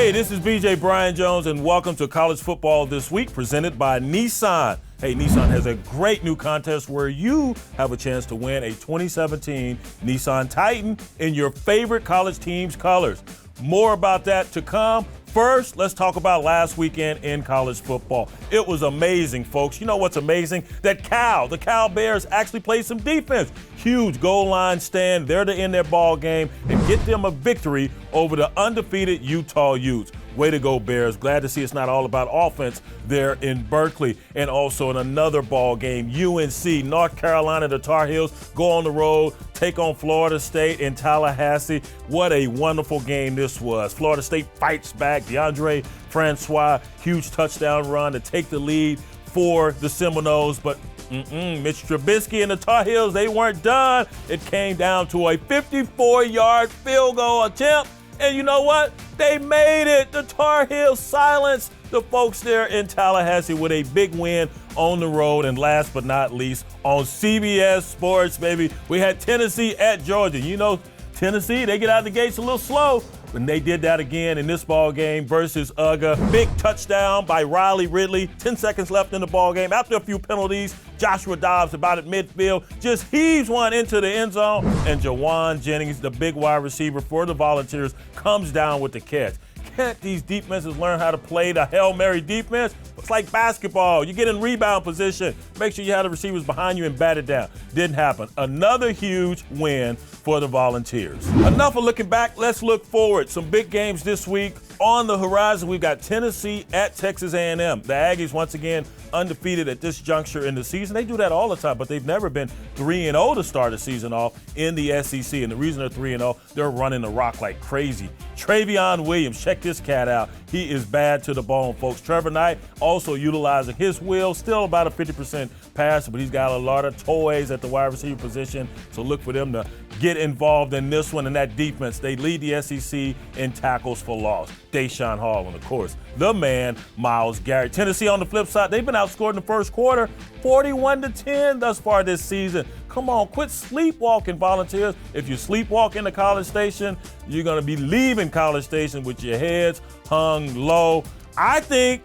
Hey, this is BJ Brian Jones, and welcome to College Football This Week, presented by Nissan. Hey, Nissan has a great new contest where you have a chance to win a 2017 Nissan Titan in your favorite college team's colors. More about that to come. First, let's talk about last weekend in college football. It was amazing, folks. You know what's amazing? That the Cal Bears actually played some defense. Huge goal line stand there to end their ball game and get them a victory over the undefeated Utah Utes. Way to go, Bears. Glad to see it's not all about offense there in Berkeley. And also in another ball game, UNC, North Carolina, the Tar Heels go on the road, take on Florida State in Tallahassee. What a wonderful game this was. Florida State fights back. DeAndre Francois, huge touchdown run to take the lead for the Seminoles. But Mitch Trubisky and the Tar Heels, they weren't done. It came down to a 54-yard field goal attempt. And you know what? They made it. The Tar Heels silenced the folks there in Tallahassee with a big win on the road. And last but not least, on CBS Sports, baby, we had Tennessee at Georgia. You know, Tennessee, they get out of the gates a little slow. And they did that again in this ball game versus UGA. Big touchdown by Riley Ridley. 10 seconds left in the ball game. After a few penalties, Joshua Dobbs about at midfield just heaves one into the end zone. And Jawan Jennings, the big wide receiver for the Volunteers, comes down with the catch. Can't these defenses learn how to play the Hail Mary defense? It's like basketball. You get in rebound position. Make sure you have the receivers behind you and bat it down. Didn't happen. Another huge win for the Volunteers. Enough of looking back. Let's look forward. Some big games this week. On the horizon, we've got Tennessee at Texas A&M. The Aggies, once again, undefeated at this juncture in the season. They do that all the time, but they've never been 3-0 to start the season off in the SEC. And the reason they're 3-0, they're running the rock like crazy. Travion Williams, check this cat out. He is bad to the bone, folks. Trevor Knight also utilizing his wheel, still about a 50% passer, but he's got a lot of toys at the wide receiver position. So look for them to get involved in this one. And that defense, they lead the SEC in tackles for loss. Deshaun Hall, and of course, the man, Myles Garrett. Tennessee on the flip side, they've been outscored in the first quarter, 41-10 thus far this season. Come on, quit sleepwalking, Volunteers. If you sleepwalk into College Station, you're going to be leaving College Station with your heads hung low. I think,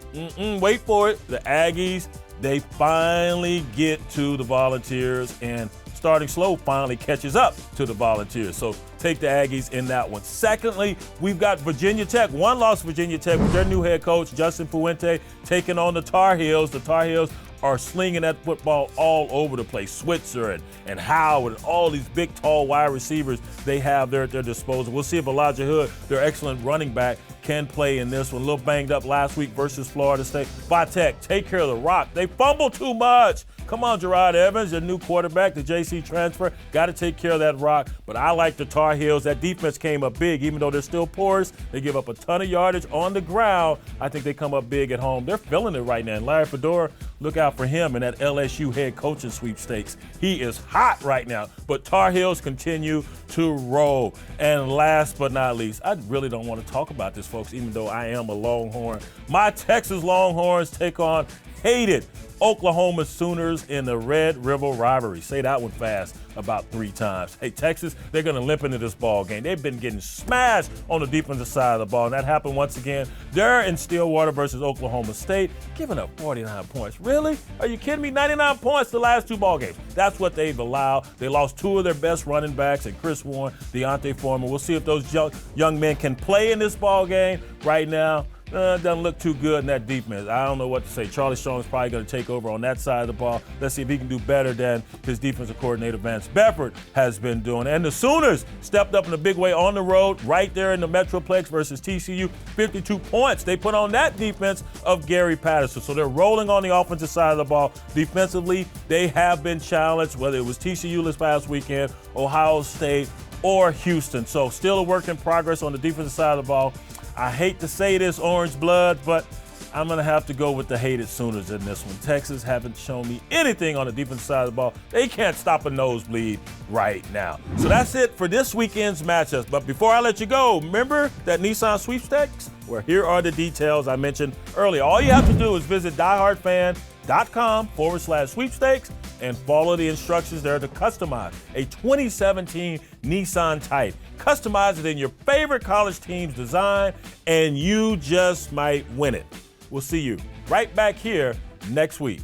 wait for it, the Aggies, they finally get to the Volunteers, and starting slow finally catches up to the Volunteers. So take the Aggies in that one. Secondly, we've got Virginia Tech. One loss Virginia Tech with their new head coach, Justin Fuente, taking on the Tar Heels. The Tar Heels are slinging that football all over the place. Switzer and Howard and all these big, tall wide receivers they have there at their disposal. We'll see if Elijah Hood, their excellent running back, can play in this one. A little banged up last week versus Florida State. Tech, take care of the rock. They fumble too much. Come on, Gerard Evans, your new quarterback, the JC transfer. Got to take care of that rock. But I like the Tar Heels. That defense came up big, even though they're still porous. They give up a ton of yardage on the ground. I think they come up big at home. They're feeling it right now. And Larry Fedora, look out for him in that LSU head coaching sweepstakes. He is hot right now. But Tar Heels continue to roll. And last but not least, I really don't want to talk about this, folks, even though I am a Longhorn. My Texas Longhorns take on hated Oklahoma Sooners in the Red River rivalry. Say that one fast about 3 times. Hey, Texas, they're going to limp into this ball game. They've been getting smashed on the defensive side of the ball, and that happened once again. They're in Stillwater versus Oklahoma State, giving up 49 points. Really? Are you kidding me? 99 points the last 2 ball games. That's what they've allowed. They lost 2 of their best running backs, and Chris Warren, Deontay Foreman. We'll see if those young men can play in this ball game. Right now, doesn't look too good in that defense. I don't know what to say. Charlie Strong is probably going to take over on that side of the ball. Let's see if he can do better than his defensive coordinator, Vance Bedford, has been doing. And the Sooners stepped up in a big way on the road, right there in the Metroplex versus TCU. 52 points they put on that defense of Gary Patterson. So they're rolling on the offensive side of the ball. Defensively, they have been challenged, whether it was TCU this past weekend, Ohio State, or Houston. So still a work in progress on the defensive side of the ball. I hate to say this, Orange Blood, but I'm going to have to go with the hated Sooners in this one. Texas haven't shown me anything on the defensive side of the ball. They can't stop a nosebleed right now. So that's it for this weekend's matchups. But before I let you go, remember that Nissan sweepstakes? Well, here are the details I mentioned earlier. All you have to do is visit diehardfan.com/sweepstakes and follow the instructions there to customize a 2017 Nissan Titan. Customize it in your favorite college team's design, and you just might win it. We'll see you right back here next week.